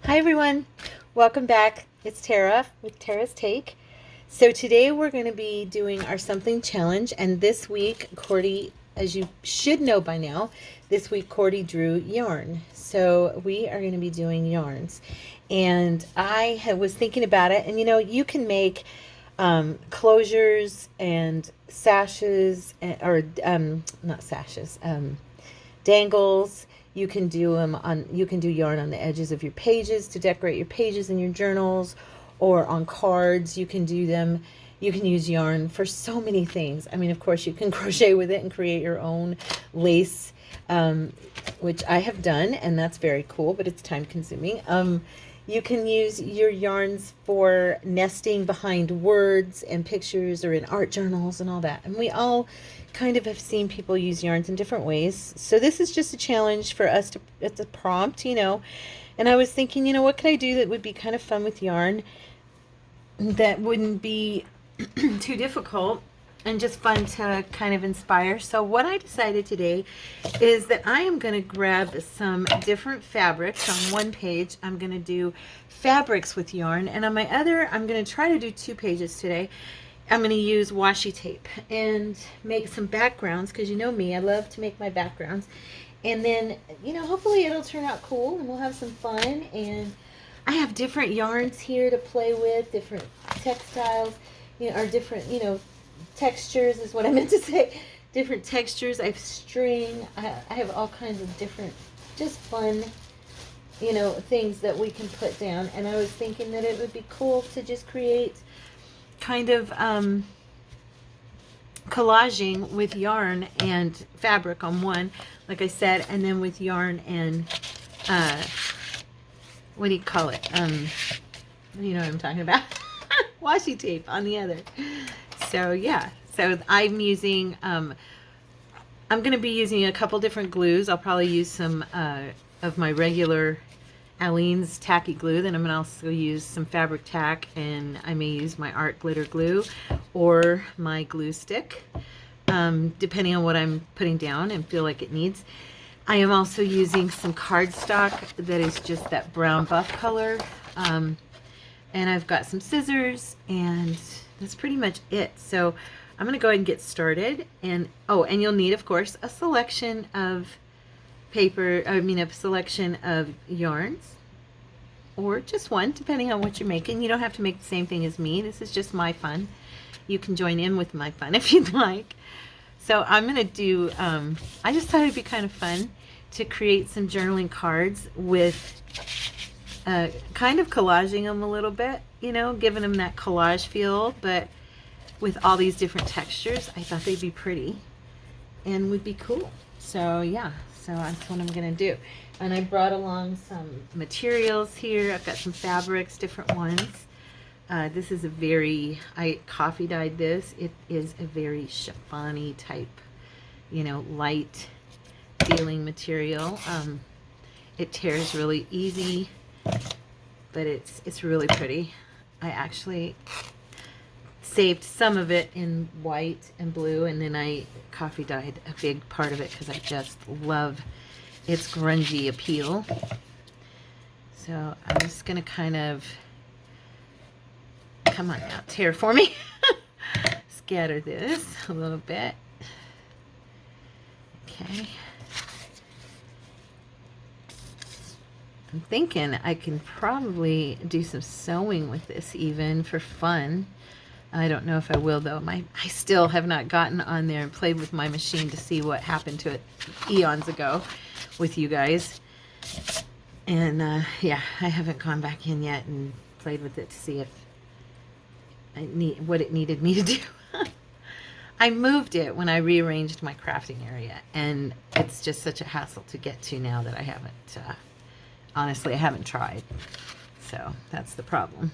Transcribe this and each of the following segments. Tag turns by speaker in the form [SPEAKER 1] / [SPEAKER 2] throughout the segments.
[SPEAKER 1] Hi everyone, welcome back. It's Tara with Tara's Take. So today we're going to be doing our something challenge, and this week Cordy, as you should know by now, this week Cordy drew yarn. So we are going to be doing yarns, and was thinking about it, and you can make closures and sashes, or not sashes, dangles. You can do them on. You can do yarn on the edges of your pages to decorate your pages in your journals, or on cards. You can do them. You can use yarn for so many things. I mean, of course, you can crochet with it and create your own lace, which I have done, and that's very cool. But it's time consuming. You can use your yarns for nesting behind words and pictures or in art journals and all that. And we all kind of have seen people use yarns in different ways. So this is just a challenge for us to, it's a prompt, And I was thinking, what could I do that would be kind of fun with yarn that wouldn't be too difficult and just fun to kind of inspire. So what I decided today is that I am going to grab some different fabrics. On one page, I'm going to do fabrics with yarn, and on my other, I'm going to try to do 2 pages today. I'm going to use washi tape and make some backgrounds, because you know me, I love to make my backgrounds. And then, hopefully it'll turn out cool and we'll have some fun. And I have different yarns here to play with, different textiles, or different, textures is what I meant to say. Different textures. I have string. I have all kinds of different, just fun, things that we can put down. And I was thinking that it would be cool to just create kind of collaging with yarn and fabric on one, like I said, and then with yarn and what do you call it? You know what I'm talking about. Washi tape on the other. So yeah, so I'm using, I'm going to be using a couple different glues. I'll probably use some of my regular Aleene's tacky glue. Then I'm going to also use some fabric tack, and I may use my art glitter glue or my glue stick, depending on what I'm putting down and feel like it needs. I am also using some cardstock that is just that brown buff color. And I've got some scissors, and that's pretty much it. So I'm going to go ahead and get started. And and you'll need, of course, a selection of a selection of yarns, or just one, depending on what you're making. You don't have to make the same thing as me. This is just my fun. You can join in with my fun if you'd like. So I'm going to do, I just thought it'd be kind of fun to create some journaling cards with kind of collaging them a little bit, giving them that collage feel, but with all these different textures. I thought they'd be pretty and would be cool. So yeah, so that's what I'm going to do. And I brought along some materials here. I've got some fabrics, different ones. This is I coffee dyed this. It is a very chiffon-y type, light feeling material. It tears really easy, but it's really pretty. I actually saved some of it in white and blue, and then I coffee dyed a big part of it because I just love its grungy appeal. So I'm just gonna kind of, come on now, tear for me. Scatter this a little bit. Okay. I'm thinking I can probably do some sewing with this even for fun. I don't know if I will though. I still have not gotten on there and played with my machine to see what happened to it eons ago with you guys. And yeah, I haven't gone back in yet and played with it to see if what it needed me to do. I moved it when I rearranged my crafting area, and it's just such a hassle to get to now that I haven't, honestly, I haven't tried. So that's the problem.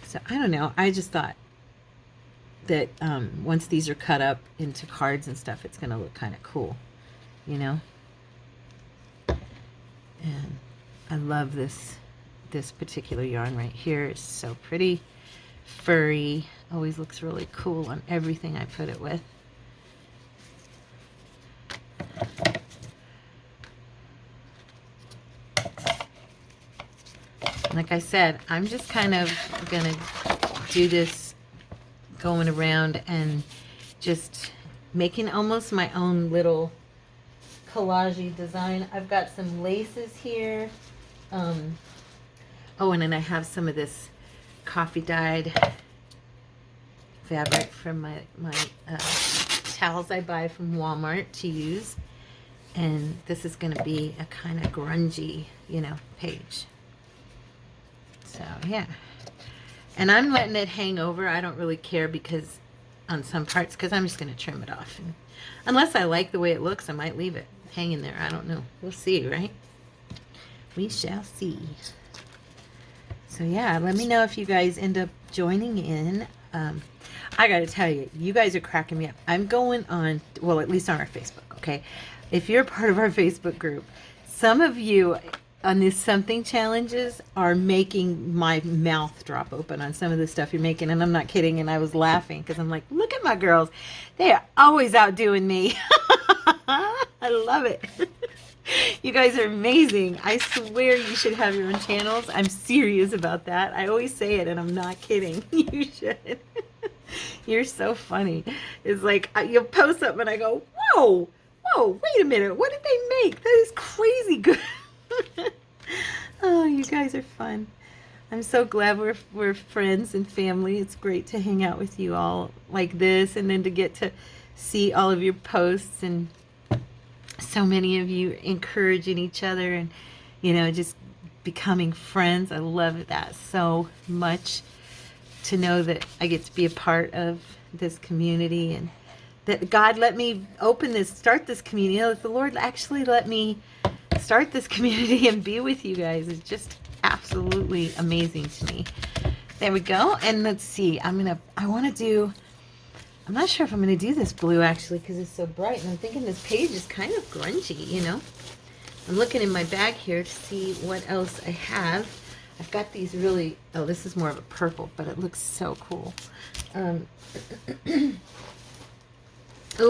[SPEAKER 1] So I don't know. I just thought that once these are cut up into cards and stuff, it's going to look kind of cool, And I love this particular yarn right here. It's so pretty, furry. Always looks really cool on everything I put it with. like I said, I'm just kind of gonna do this going around and just making almost my own little collage design. I've got some laces here. Oh, and then I have some of this coffee dyed fabric from my towels I buy from Walmart to use. And this is going to be a kind of grungy, you know, page. So, yeah. And I'm letting it hang over. I don't really care because on some parts, because I'm just going to trim it off. And unless I like the way it looks, I might leave it hanging there. I don't know. We'll see, right? We shall see. So, yeah, let me know if you guys end up joining in. I got to tell you, you guys are cracking me up. I'm going on, well, at least on our Facebook, okay? If you're part of our Facebook group, some of you on these something challenges are making my mouth drop open on some of the stuff you're making. And I'm not kidding. And I was laughing because I'm like, look at my girls. They are always outdoing me. I love it. You guys are amazing. I swear you should have your own channels. I'm serious about that. I always say it and I'm not kidding. You should. You're so funny. It's like you'll post something and I go, whoa, wait a minute. What did they make? That is crazy good. Oh, you guys are fun. I'm so glad we're friends and family. It's great to hang out with you all like this and then to get to see all of your posts and so many of you encouraging each other and, you know, just becoming friends. I love that so much, to know that I get to be a part of this community and that God let me start this community. You know, that the Lord actually let me start this community and be with you guys is just absolutely amazing to me. There we go. And let's see, I'm not sure if I'm going to do this blue actually because it's so bright. And I'm thinking this page is kind of grungy, you know. I'm looking in my bag here to see what else I have. I've got these really, oh, this is more of a purple, but it looks so cool. Oh,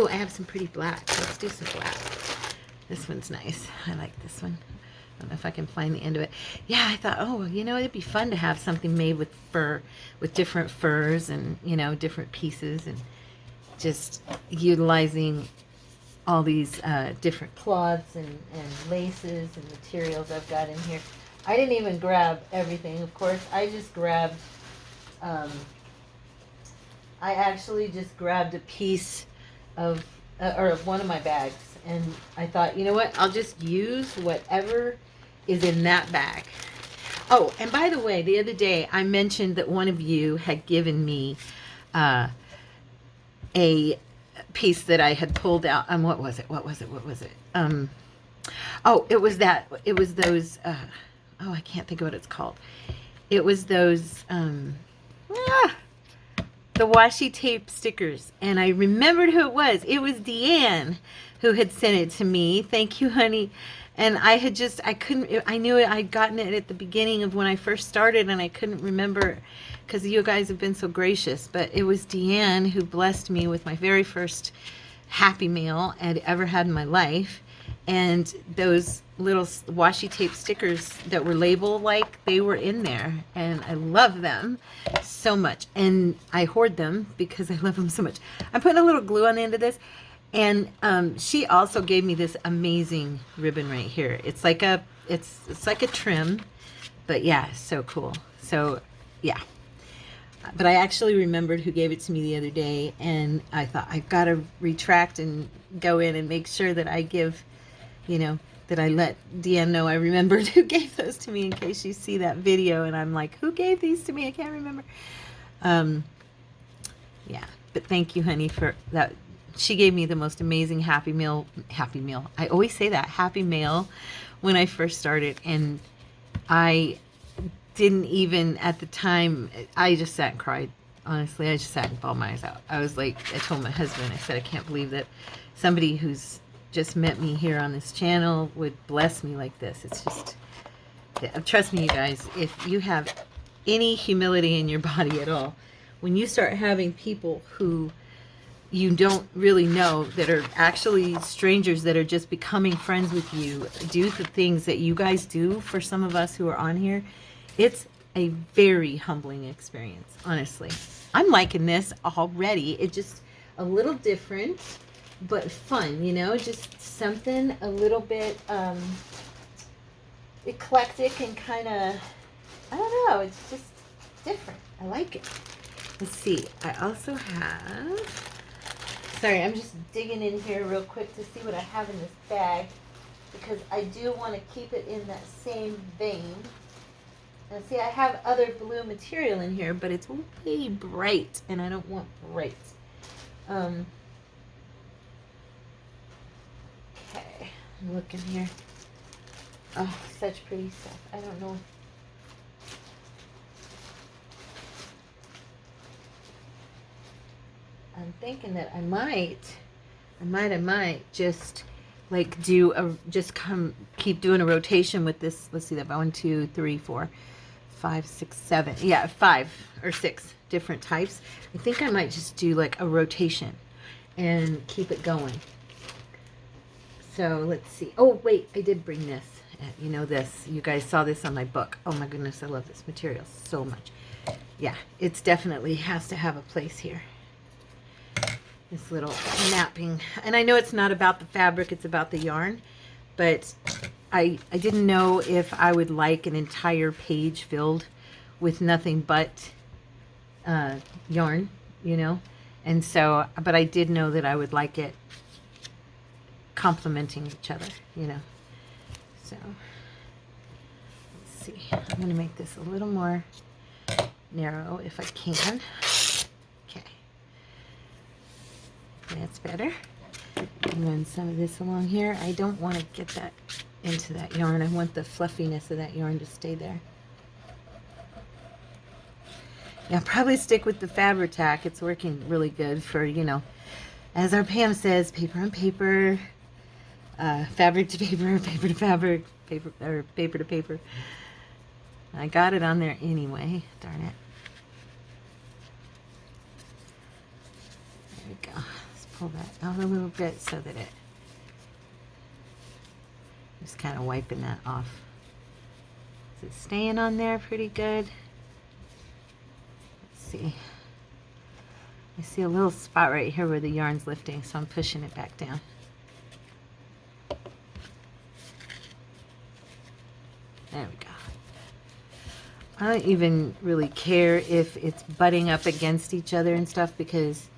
[SPEAKER 1] I have some pretty black. Let's do some black. This one's nice. I like this one. I don't know if I can find the end of it. Yeah, I thought, oh, you know, it'd be fun to have something made with fur, with different furs and, you know, different pieces and just utilizing all these different cloths and laces and materials I've got in here. I didn't even grab everything, of course. I just grabbed, I actually just grabbed a piece of, or one of my bags. And I thought, you know what, I'll just use whatever is in that bag. Oh, and by the way, the other day I mentioned that one of you had given me a piece that I had pulled out. What was it? Oh, it was those, oh, I can't think of what it's called. It was those, the washi tape stickers. And I remembered who it was. It was Deanne who had sent it to me. Thank you, honey. And I knew it, I'd gotten it at the beginning of when I first started and I couldn't remember because you guys have been so gracious. But it was Deanne who blessed me with my very first Happy Meal I'd ever had in my life. And those little washi tape stickers that were labeled like, they were in there. And I love them so much. And I hoard them because I love them so much. I'm putting a little glue on the end of this. And she also gave me this amazing ribbon right here. It's like a trim, but yeah, so cool. So yeah, but I actually remembered who gave it to me the other day, and I thought I've got to retract and go in and make sure that I give, you know, that I let Deanne know I remembered who gave those to me in case you see that video and I'm like, who gave these to me? I can't remember. Yeah, but thank you, honey, for that. She gave me the most amazing Happy Meal. I always say that, Happy Meal, when I first started. And I didn't even, at the time, I just sat and cried. Honestly, I just sat and bawled my eyes out. I was like, I told my husband, I said, I can't believe that somebody who's just met me here on this channel would bless me like this. It's just, trust me, you guys, if you have any humility in your body at all, when you start having people who you don't really know that are actually strangers that are just becoming friends with you do the things that you guys do for some of us who are on here, It's a very humbling experience, honestly. I'm liking this already. It's just a little different, but fun, you know, just something a little bit eclectic and kind of, I don't know, it's just different. I like it. Let's see. I also have, sorry, I'm just digging in here real quick to see what I have in this bag, because I do want to keep it in that same vein. Now see, I have other blue material in here, but it's way bright, and I don't want bright. Okay, I'm looking here. Oh, such pretty stuff. I don't know. I'm thinking that I might just like do a, just keep doing a rotation with this. Let's see that, 1, 2, 3, 4, 5, 6, 7. Yeah, 5 or 6 different types. I think I might just do like a rotation and keep it going. So let's see. Oh, wait, I did bring this. You know this. You guys saw this on my book. Oh my goodness, I love this material so much. Yeah, it's definitely has to have a place here. This little mapping. And I know it's not about the fabric, it's about the yarn. But I didn't know if I would like an entire page filled with nothing but yarn, you know. And so, but I did know that I would like it complementing each other, you know. So, let's see. I'm going to make this a little more narrow if I can. Okay. That's better. And run some of this along here. I don't want to get that into that yarn. I want the fluffiness of that yarn to stay there. Yeah, I'll probably stick with the Fabri-Tac. It's working really good for, you know, as our Pam says, paper on paper, fabric to paper, paper to fabric, paper or paper to paper. I got it on there anyway. Darn it. There we go. Let's pull that out a little bit so that it, just kind of wiping that off. Is it staying on there pretty good? Let's see. I see a little spot right here where the yarn's lifting, so I'm pushing it back down. There we go. I don't even really care if it's butting up against each other and stuff, because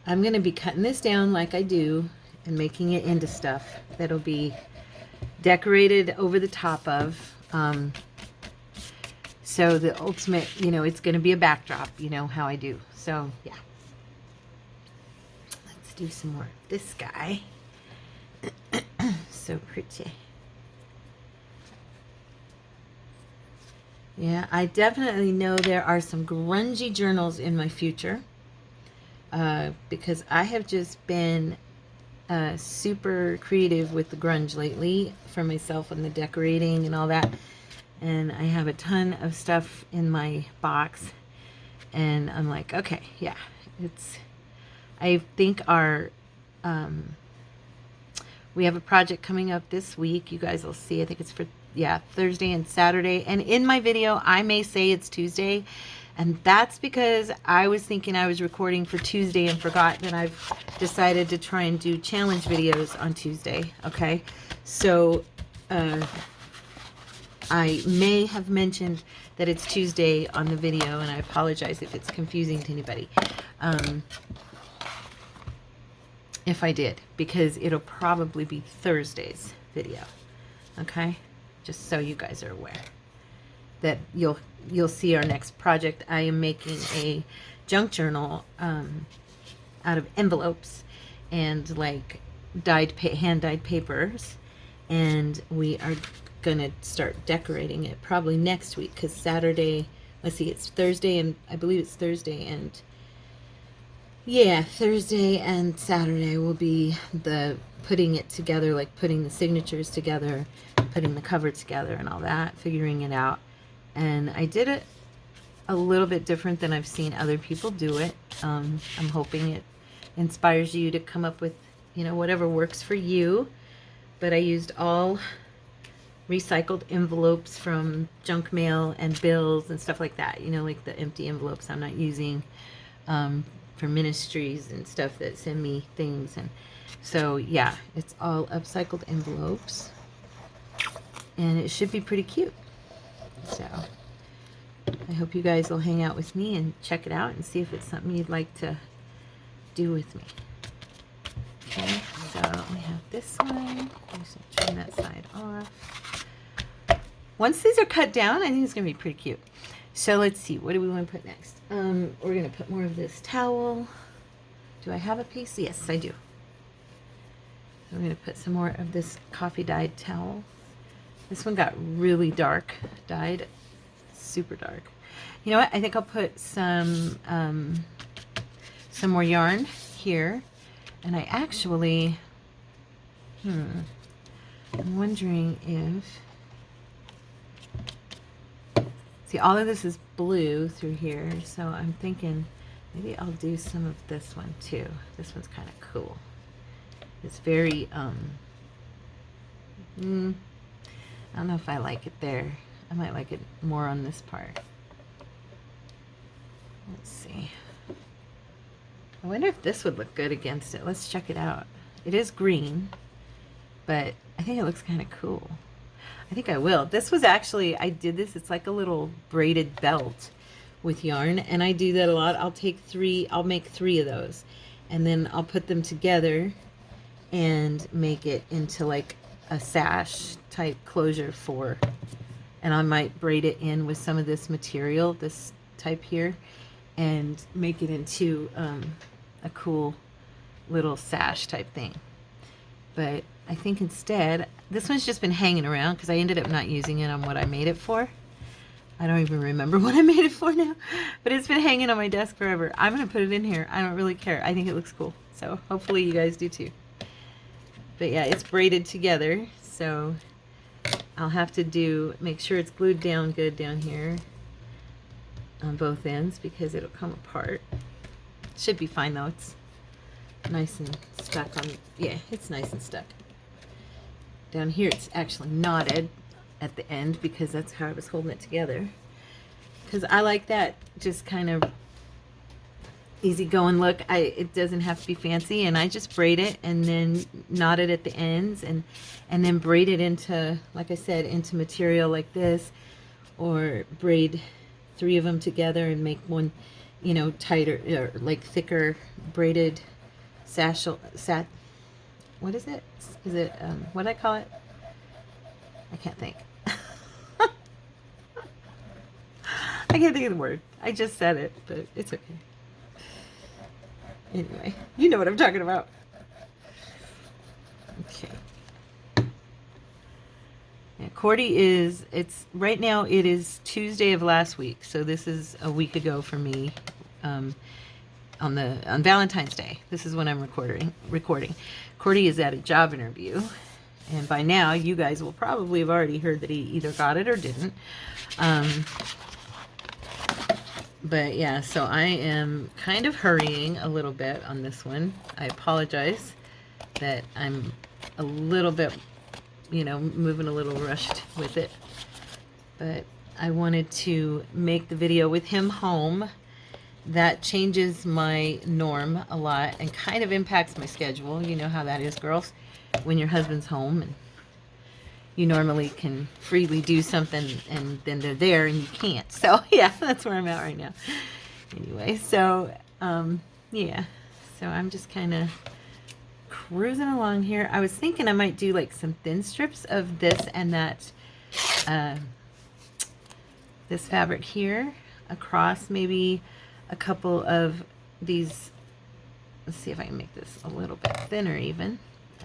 [SPEAKER 1] I'm going to be cutting this down like I do and making it into stuff that'll be decorated over the top of. So the ultimate, you know, it's going to be a backdrop, you know how I do. So, yeah. Let's do some more of this guy. So pretty. Yeah, I definitely know there are some grungy journals in my future, because I have just been super creative with the grunge lately for myself and the decorating and all that. And I have a ton of stuff in my box, and I'm like, okay, yeah, it's, I think our, we have a project coming up this week. You guys will see, I think it's for, yeah, Thursday and Saturday. And in my video, I may say it's Tuesday. And that's because I was thinking I was recording for Tuesday and forgot that I've decided to try and do challenge videos on Tuesday. Okay. So, I may have mentioned that it's Tuesday on the video, and I apologize if it's confusing to anybody. If I did, because it'll probably be Thursday's video. Okay? Just so you guys are aware that you'll see our next project. I am making a junk journal out of envelopes and like hand dyed papers, and we are gonna start decorating it probably next week, because Saturday, let's see, it's Thursday, and I believe it's Thursday, and yeah, Thursday and Saturday will be the putting it together, like putting the signatures together, putting the cover together and all that, figuring it out. And I did it a little bit different than I've seen other people do it. I'm hoping it inspires you to come up with, you know, whatever works for you. But I used all recycled envelopes from junk mail and bills and stuff like that. You know, like the empty envelopes I'm not using for ministries and stuff that send me things. And so, yeah, it's all upcycled envelopes. And it should be pretty cute. So, I hope you guys will hang out with me and check it out and see if it's something you'd like to do with me. Okay, so we have this one. I'm just going to turn that side off. Once these are cut down, I think it's going to be pretty cute. So let's see, what do we want to put next? We're going to put more of this towel. Do I have a piece? Yes, I do. I'm going to put some more of this coffee dyed towel. This one got really dark, dyed super dark. You know what? I think I'll put some more yarn here. And I actually, I'm wondering if, see, all of this is blue through here, so I'm thinking maybe I'll do some of this one too. This one's kind of cool. It's very, I don't know if I like it there. I might like it more on this part. Let's see. I wonder if this would look good against it. Let's check it out. It is green, but I think it looks kind of cool. I think I will. This was actually, I did this. It's like a little braided belt with yarn, and I do that a lot. I'll make 3 of those, and then I'll put them together and make it into like a sash type closure for, and I might braid it in with some of this material, this type here, and make it into a cool little sash type thing. But I think instead, this one's just been hanging around because I ended up not using it on what I made it for. I don't even remember what I made it for now, but it's been hanging on my desk forever. I'm going to put it in here. I don't really care. I think it looks cool. So hopefully you guys do too. But yeah, it's braided together. So I'll have to make sure it's glued down good down here on both ends because it'll come apart. Should be fine though. It's nice and stuck on, yeah, it's nice and stuck. Down here it's actually knotted at the end because that's how I was holding it together. Because I like that just kind of easygoing look. It doesn't have to be fancy, and I just braid it and then knot it at the ends and then braid it into, like I said, into material like this, or braid 3 of them together and make one, you know, tighter or like thicker braided what is it? Is it, what do I call it? I can't think. I can't think of the word. I just said it, but it's okay. Anyway, you know what I'm talking about. Okay. Yeah, Cordy right now it is Tuesday of last week, so this is a week ago for me. On Valentine's Day. This is when I'm recording. Cordy is at a job interview, and by now you guys will probably have already heard that he either got it or didn't. But yeah, so I am kind of hurrying a little bit on this one. I apologize that I'm a little bit, you know, moving a little rushed with it, but I wanted to make the video with him home. That changes my norm a lot and kind of impacts my schedule. You know how that is, girls, when your husband's home and you normally can freely do something and then they're there and you can't. So yeah, that's where I'm at right now. Anyway, so yeah, so I'm just kind of cruising along here. I was thinking I might do like some thin strips of this and that, this fabric here across maybe a couple of these. Let's see if I can make this a little bit thinner even.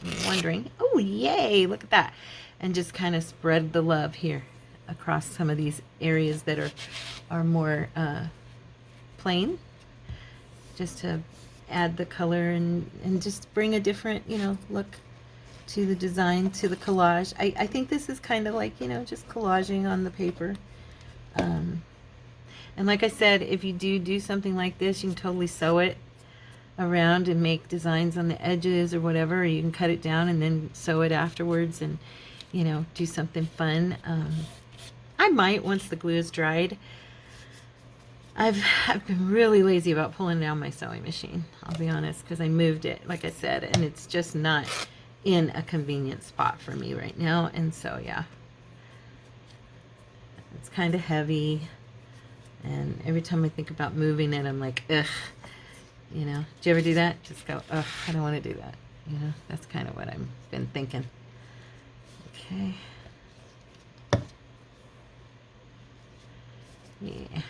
[SPEAKER 1] I'm wondering. Oh, yay, look at that. And just kind of spread the love here across some of these areas that are more plain, just to add the color and just bring a different, you know, look to the design, to the collage. I think this is kind of like, you know, just collaging on the paper. And like I said, if you do something like this, you can totally sew it around and make designs on the edges or whatever, or you can cut it down and then sew it afterwards, and you know, do something fun. I might, once the glue is dried. I've been really lazy about pulling down my sewing machine, I'll be honest, because I moved it, like I said, and it's just not in a convenient spot for me right now. And so, yeah, it's kind of heavy. And every time I think about moving it, I'm like, ugh, you know. Do you ever do that? Just go, ugh, I don't want to do that. You know, that's kind of what I've been thinking. Okay. Yeah.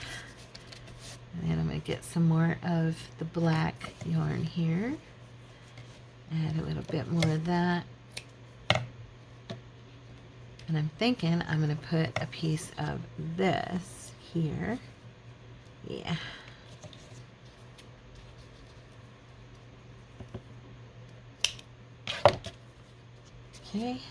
[SPEAKER 1] And then I'm going to get some more of the black yarn here. Add a little bit more of that. And I'm thinking I'm going to put a piece of this here. Yeah. Okay.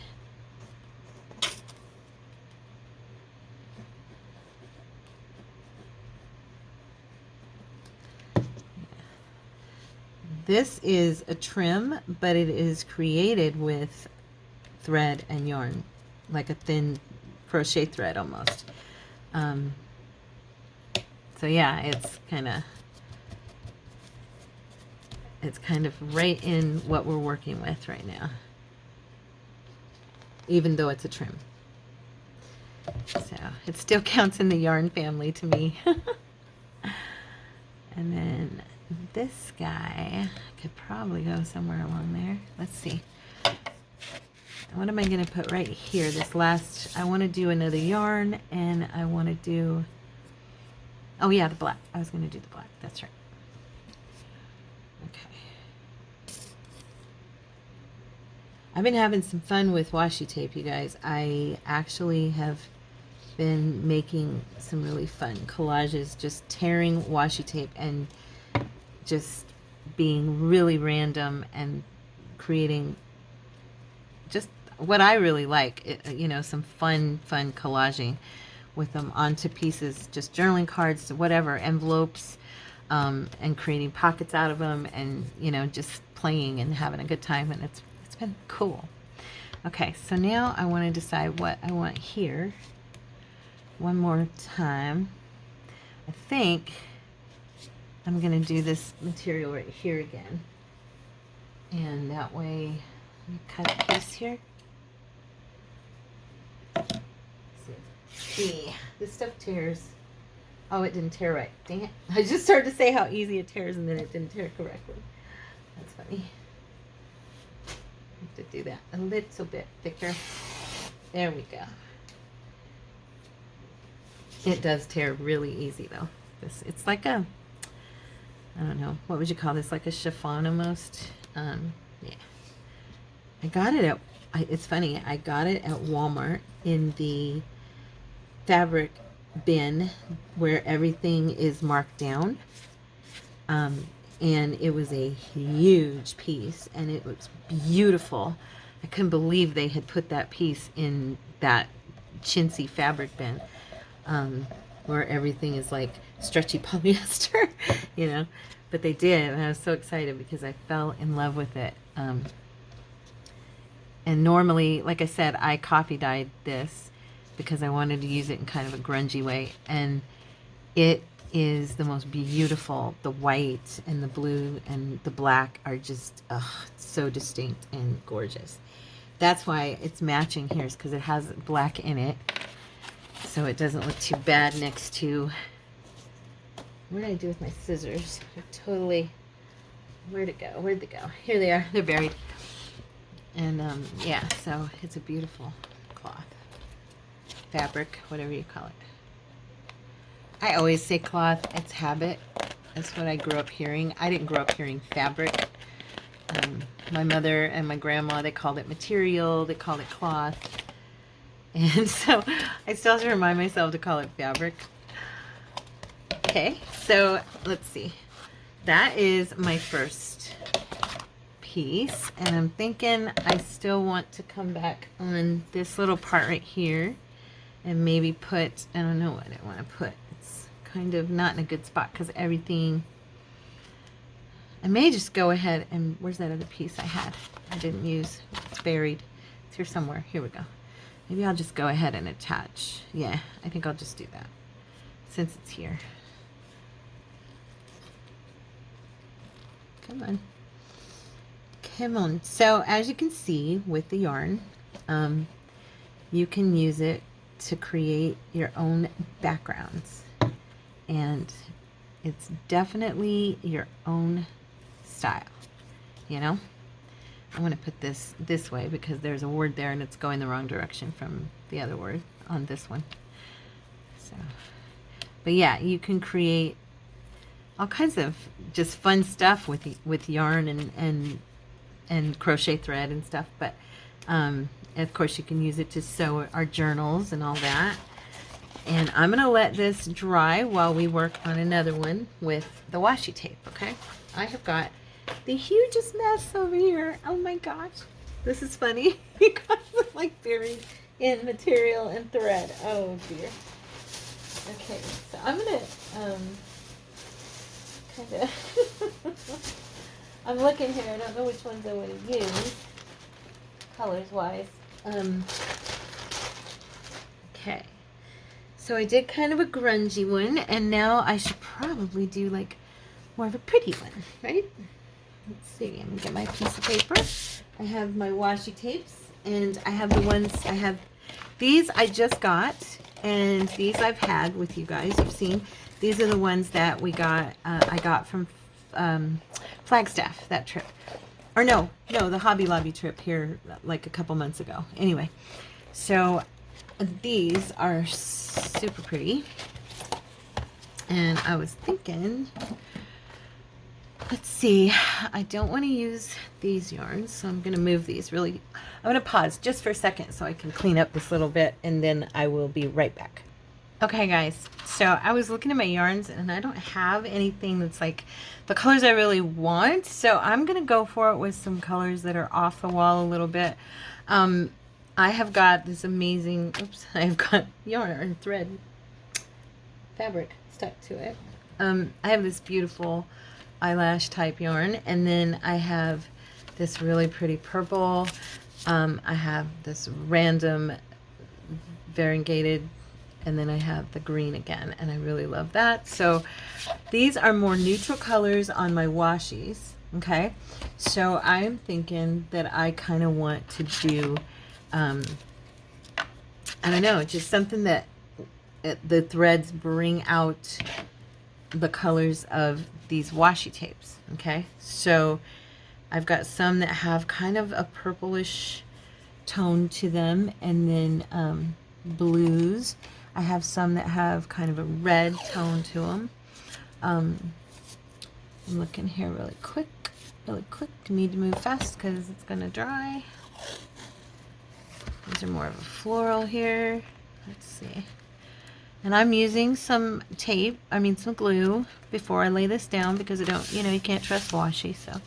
[SPEAKER 1] This is a trim, but it is created with thread and yarn, like a thin crochet thread almost. So yeah, it's kind of right in what we're working with right now, even though it's a trim. So it still counts in the yarn family to me. And then this guy could probably go somewhere along there. Let's see. What am I going to put right here? This last, I want to do another yarn, and I want to do, oh yeah, the black. I was going to do the black. That's right. Okay. I've been having some fun with washi tape, you guys. I actually have been making some really fun collages, just tearing washi tape and just being really random and creating just what I really like, you know, some fun collaging with them onto pieces, just journaling cards, whatever, envelopes, and creating pockets out of them, and, you know, just playing and having a good time, and it's been cool. Okay, so now I want to decide what I want here. One more time. I think I'm going to do this material right here again. And that way, let me cut a piece here. See, this stuff tears. Oh, it didn't tear right. Dang it. I just started to say how easy it tears, and then it didn't tear correctly. That's funny. I have to do that a little bit thicker. There we go. It does tear really easy though. It's like a, I don't know, what would you call this? Like a chiffon almost. Yeah. I got it at, it's funny, I got it at Walmart in the fabric bin where everything is marked down. And it was a huge piece, and it was beautiful. I couldn't believe they had put that piece in that chintzy fabric bin. Where everything is like stretchy polyester, you know, but they did, and I was so excited because I fell in love with it. And normally, like I said, I coffee dyed this because I wanted to use it in kind of a grungy way, and it is the most beautiful. The white and the blue and the black are just so distinct and gorgeous. That's why it's matching here, is because it has black in it. So it doesn't look too bad next to, what did I do with my scissors? They're totally, where'd it go? Where'd they go? Here they are. They're buried. And yeah, so it's a beautiful cloth. Fabric, whatever you call it. I always say cloth. It's habit. That's what I grew up hearing. I didn't grow up hearing fabric. My mother and my grandma, they called it material. They called it cloth. And so I still have to remind myself to call it fabric. Okay, so let's see. That is my first piece. And I'm thinking I still want to come back on this little part right here and maybe put, I don't know what I want to put. It's kind of not in a good spot because everything, I may just go ahead and, where's that other piece I had? I didn't use. It's buried. It's here somewhere. Here we go. Maybe I'll just go ahead and attach. Yeah, I think I'll just do that since it's here. Come on. Come on. So as you can see with the yarn, you can use it to create your own backgrounds. And it's definitely your own style, you know? I'm going to put this way because there's a word there and it's going the wrong direction from the other word on this one. So, but yeah, you can create all kinds of just fun stuff with yarn and crochet thread and stuff. But of course you can use it to sew our journals and all that. And I'm going to let this dry while we work on another one with the washi tape, okay? I have got the hugest mess over here. Oh my gosh. This is funny because I'm like buried in material and thread. Oh dear. Okay, so I'm going to kind of... I'm looking here. I don't know which ones I want to use colors-wise. Okay. So I did kind of a grungy one, and now I should probably do like more of a pretty one, right? Let's see, I'm gonna get my piece of paper. I have my washi tapes, and I have the ones, I have these I just got, and these I've had with you guys. You've seen, these are the ones that we got, I got from Flagstaff, that trip. Or no, the Hobby Lobby trip here like a couple months ago. Anyway, so these are super pretty, and I was thinking, let's see, I don't want to use these yarns, so I'm going to move these really. I'm going to pause just for a second so I can clean up this little bit, and then I will be right back. Okay guys, so I was looking at my yarns and I don't have anything that's like the colors I really want, so I'm going to go for it with some colors that are off the wall a little bit. I have got this amazing, I've got yarn and thread fabric stuck to it. I have this beautiful eyelash type yarn, and then I have this really pretty purple. I have this random variegated, and then I have the green again, and I really love that. So these are more neutral colors on my washies, okay? So I'm thinking that I kind of want to do I don't know, just something that the threads bring out the colors of these washi tapes, okay? So I've got some that have kind of a purplish tone to them, and then blues. I have some that have kind of a red tone to them. I'm looking here really quick. Need to move fast because it's going to dry. These are more of a floral here. Let's see. And I'm using some tape, some glue before I lay this down because I don't, you can't trust washi, so.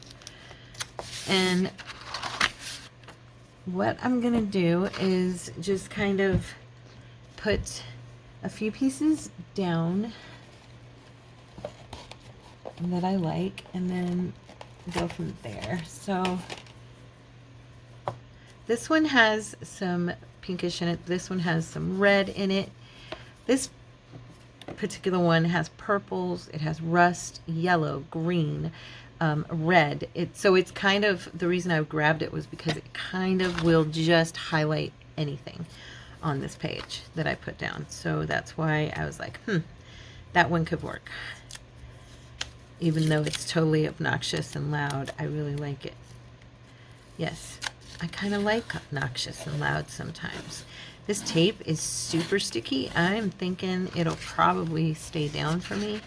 [SPEAKER 1] And what I'm going to do is just kind of put a few pieces down that I like and then go from there. So this one has some pinkish in it. This one has some red in it. This particular one has purples. It has rust, yellow, green, red. So it's kind of, the reason I grabbed it was because it kind of will just highlight anything on this page that I put down. So that's why I was like, that one could work. Even though it's totally obnoxious and loud, I really like it. Yes, I kind of like obnoxious and loud sometimes. This tape is super sticky. I'm thinking it'll probably stay down for me.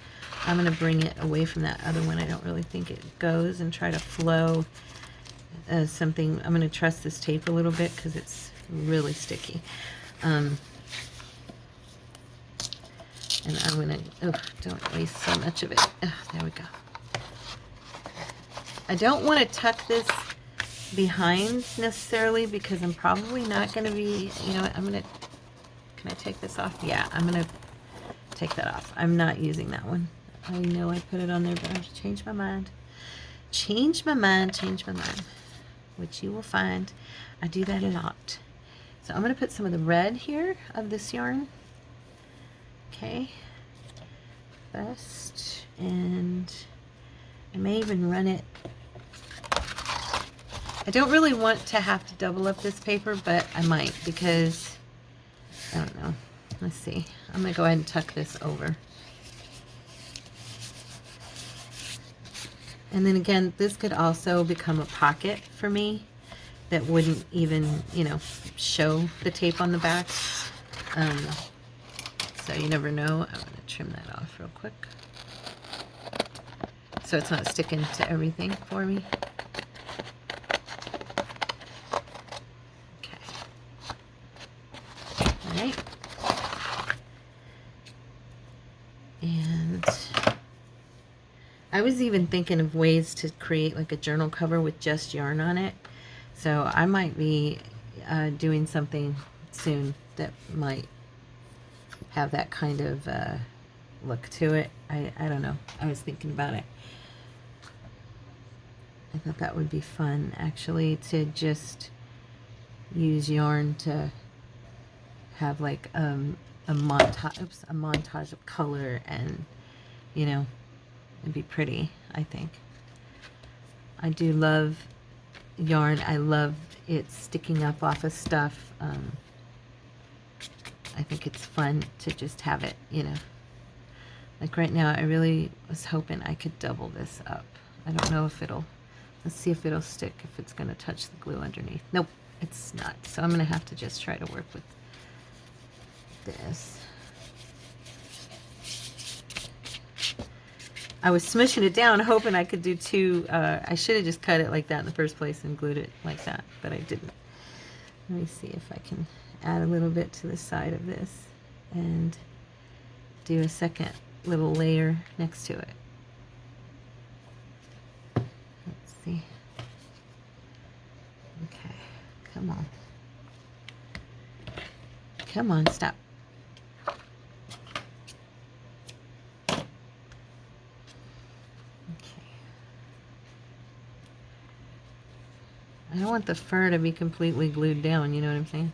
[SPEAKER 1] I'm going to bring it away from that other one. I don't really think it goes, and try to flow something. I'm going to trust this tape a little bit because it's really sticky. And I'm going to, don't waste so much of it. There we go. I don't want to tuck this behind necessarily because I'm probably not going to be, I'm going to, can I take this off? Yeah, I'm going to take that off. I'm not using that one. I know I put it on there, but I've changed my mind. Change my mind, which you will find I do that a lot. So I'm going to put some of the red here of this yarn. Okay. First, and I may even run it. I don't really want to have to double up this paper, but I might because, I don't know. Let's see. I'm going to go ahead and tuck this over. And then again, this could also become a pocket for me that wouldn't even, you know, show the tape on the back. So you never know. I'm going to trim that off real quick, so it's not sticking to everything for me. Okay. All right. And I was even thinking of ways to create like a journal cover with just yarn on it. So I might be doing something soon that might have that kind of look to it. I don't know. I was thinking about it. I thought that would be fun, actually, to just use yarn to have like a montage of color, and you know, it'd be pretty. I think I do love yarn. I love it sticking up off of stuff. I think it's fun to just have it, you know. Like right now, I really was hoping I could double this up. I don't know if it'll, let's see if it'll stick, if it's going to touch the glue underneath. Nope, it's not. So I'm going to have to just try to work with this. I was smushing it down, hoping I could do two. I should have just cut it like that in the first place and glued it like that, but I didn't. Let me see if I can add a little bit to the side of this and do a second little layer next to it. Let's see. Okay, come on. Come on, stop. I don't want the fur to be completely glued down, you know what I'm saying?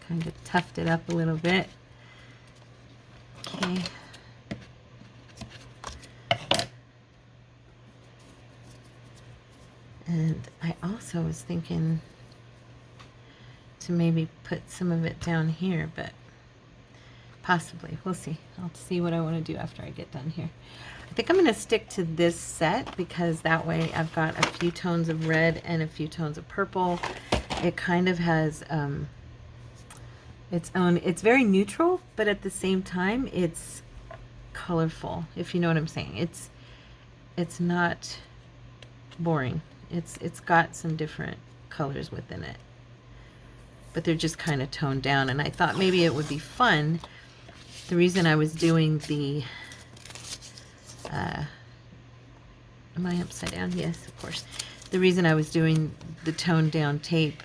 [SPEAKER 1] Kind of tuft it up a little bit. Okay. And I also was thinking to maybe put some of it down here, but possibly. We'll see. I'll see what I want to do after I get done here. I think I'm going to stick to this set because that way I've got a few tones of red and a few tones of purple. It kind of has its own, it's very neutral, but at the same time it's colorful, if you know what I'm saying. It's not boring. It's got some different colors within it, but they're just kind of toned down. And I thought maybe it would be fun. The reason I was doing the, am I upside down? Yes, of course. The reason I was doing the toned down tape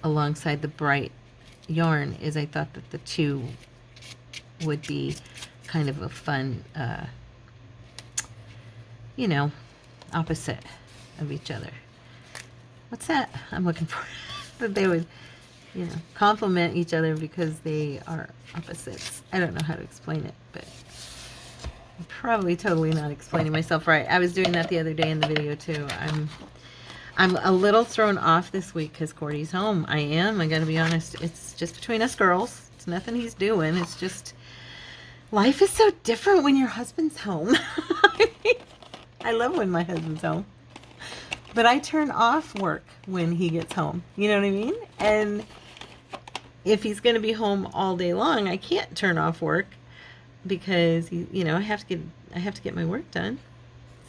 [SPEAKER 1] alongside the bright yarn is I thought that the two would be kind of a fun, you know, opposite of each other. What's that I'm looking for? That they would, you know, complement each other because they are opposites. I don't know how to explain it, but I'm probably totally not explaining myself right. I was doing that the other day in the video too. I'm a little thrown off this week because Cordy's home. I gotta be honest. It's just between us girls. It's nothing he's doing. It's just, life is so different when your husband's home. I love when my husband's home. But I turn off work when he gets home. You know what I mean? And if he's going to be home all day long, I can't turn off work because you know, I have to get my work done.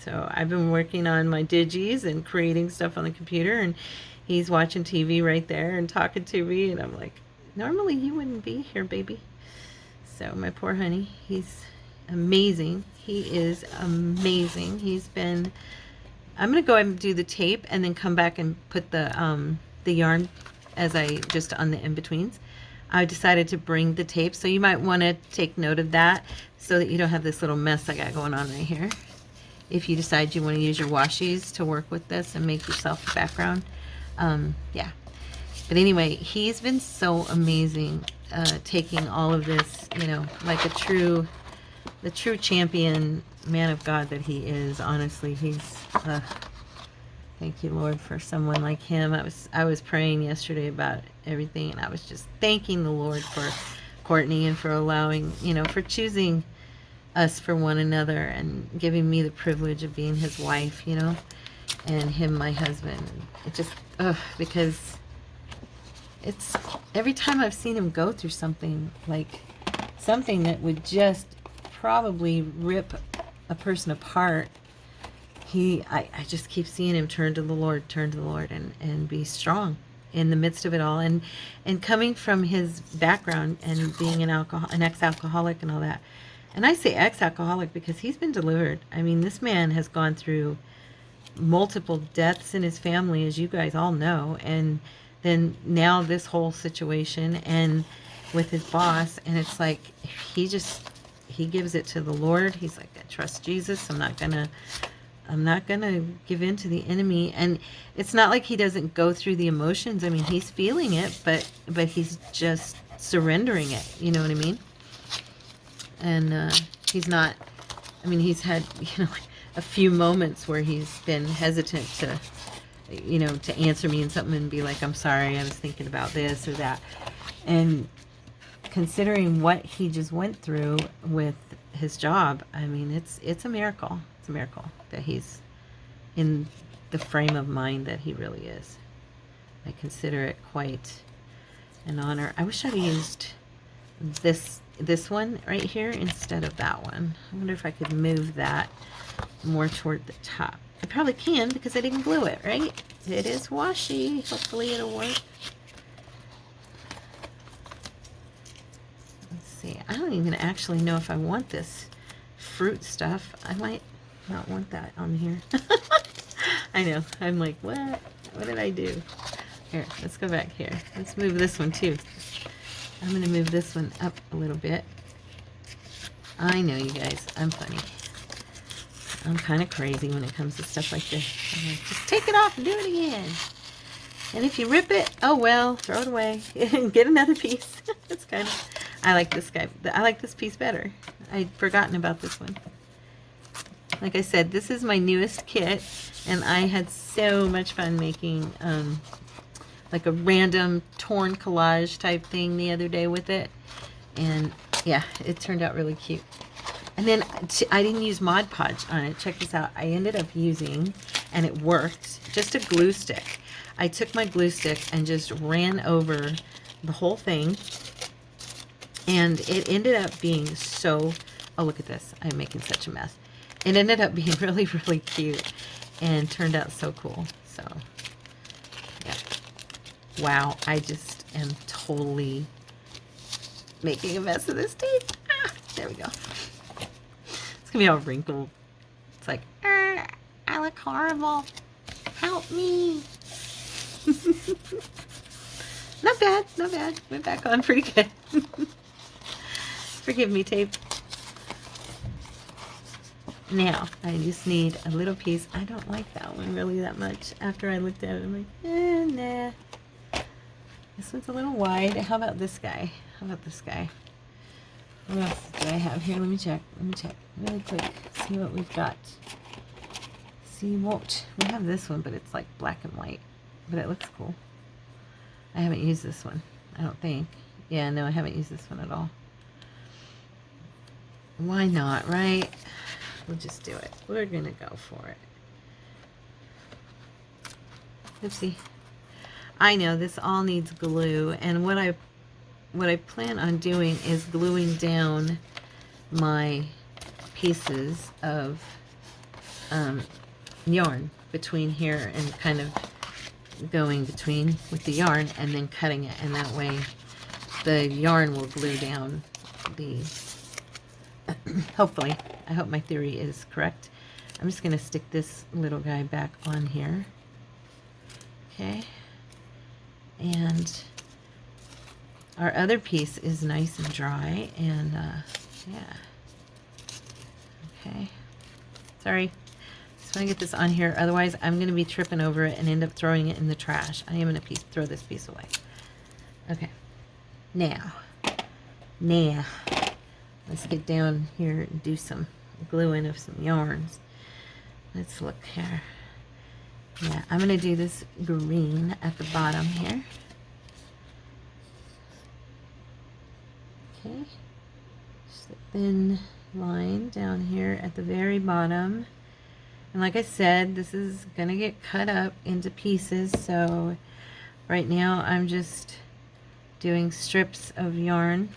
[SPEAKER 1] So I've been working on my digis and creating stuff on the computer, and he's watching TV right there and talking to me, and I'm like, normally you wouldn't be here, baby. So my poor honey, he's amazing. He is amazing. He's been, I'm going to go ahead and do the tape and then come back and put the yarn as I just on the in-betweens. I decided to bring the tape. So you might want to take note of that so that you don't have this little mess I got going on right here. If you decide you want to use your washies to work with this and make yourself a background. Yeah. But anyway, he's been so amazing, taking all of this, you know, like the true champion man of God that he is. Honestly, he's, thank you, Lord, for someone like him. I was praying yesterday about everything, and I was just thanking the Lord for Courtney and for allowing, you know, for choosing us for one another and giving me the privilege of being his wife, you know, and him my husband. It just, because it's every time I've seen him go through something, like something that would just probably rip a person apart, I just keep seeing him turn to the Lord, and be strong in the midst of it all. And coming from his background and being an ex-alcoholic and all that. And I say ex-alcoholic because he's been delivered. I mean, this man has gone through multiple deaths in his family, as you guys all know, and then now this whole situation and with his boss, and it's like he gives it to the Lord. He's like, I trust Jesus. I'm not gonna give in to the enemy. And it's not like he doesn't go through the emotions. I mean, he's feeling it, but he's just surrendering it. You know what I mean? And he's not. I mean, he's had, you know, a few moments where he's been hesitant to, you know, to answer me in something and be like, I'm sorry, I was thinking about this or that. And considering what he just went through with his job, I mean, it's a miracle. It's a miracle that he's in the frame of mind that he really is. I consider it quite an honor. I wish I'd used this one right here instead of that one. I wonder if I could move that more toward the top. I probably can because I didn't glue it, right? It is washi. Hopefully it'll work. Let's see. I don't even actually know if I want this fruit stuff. I might not want that on here. I know. I'm like, what? What did I do? Here, let's go back here. Let's move this one too. I'm going to move this one up a little bit. I know, you guys. I'm funny. I'm kind of crazy when it comes to stuff like this. I'm like, just take it off and do it again. And if you rip it, oh well, throw it away and get another piece. It's kind of, I like this guy. I like this piece better. I'd forgotten about this one. Like I said, this is my newest kit, and I had so much fun making like a random torn collage type thing the other day with it. And yeah, it turned out really cute. And then I didn't use Mod Podge on it. Check this out. I ended up using, and it worked, just a glue stick. I took my glue stick and just ran over the whole thing. And it ended up being so, oh, look at this. I'm making such a mess. It ended up being really, really cute and turned out so cool. So, yeah. Wow, I just am totally making a mess of this tape. Ah, there we go. It's going to be all wrinkled. It's like, I look horrible. Help me. Not bad, not bad. Went back on pretty good. Forgive me, tape. Now, I just need a little piece. I don't like that one really that much. After I looked at it, I'm like, nah. This one's a little wide. How about this guy? How about this guy? What else do I have here? Let me check. Really quick. See what we've got. See what? We have this one, but it's like black and white. But it looks cool. I haven't used this one. I don't think. Yeah, no, I haven't used this one at all. Why not, right? We'll just do it. We're going to go for it. Oopsie. I know this all needs glue, and what I plan on doing is gluing down my pieces of yarn between here and kind of going between with the yarn and then cutting it, and that way the yarn will glue down the hopefully. I hope my theory is correct. I'm just going to stick this little guy back on here. Okay. And our other piece is nice and dry, and yeah. Okay. Sorry. Just want to get this on here. Otherwise, I'm going to be tripping over it and end up throwing it in the trash. I am going to throw this piece away. Okay. Now, let's get down here and do some gluing of some yarns. Let's look here. Yeah, I'm going to do this green at the bottom here. Okay. Just a thin line down here at the very bottom. And like I said, this is going to get cut up into pieces. So right now I'm just doing strips of yarn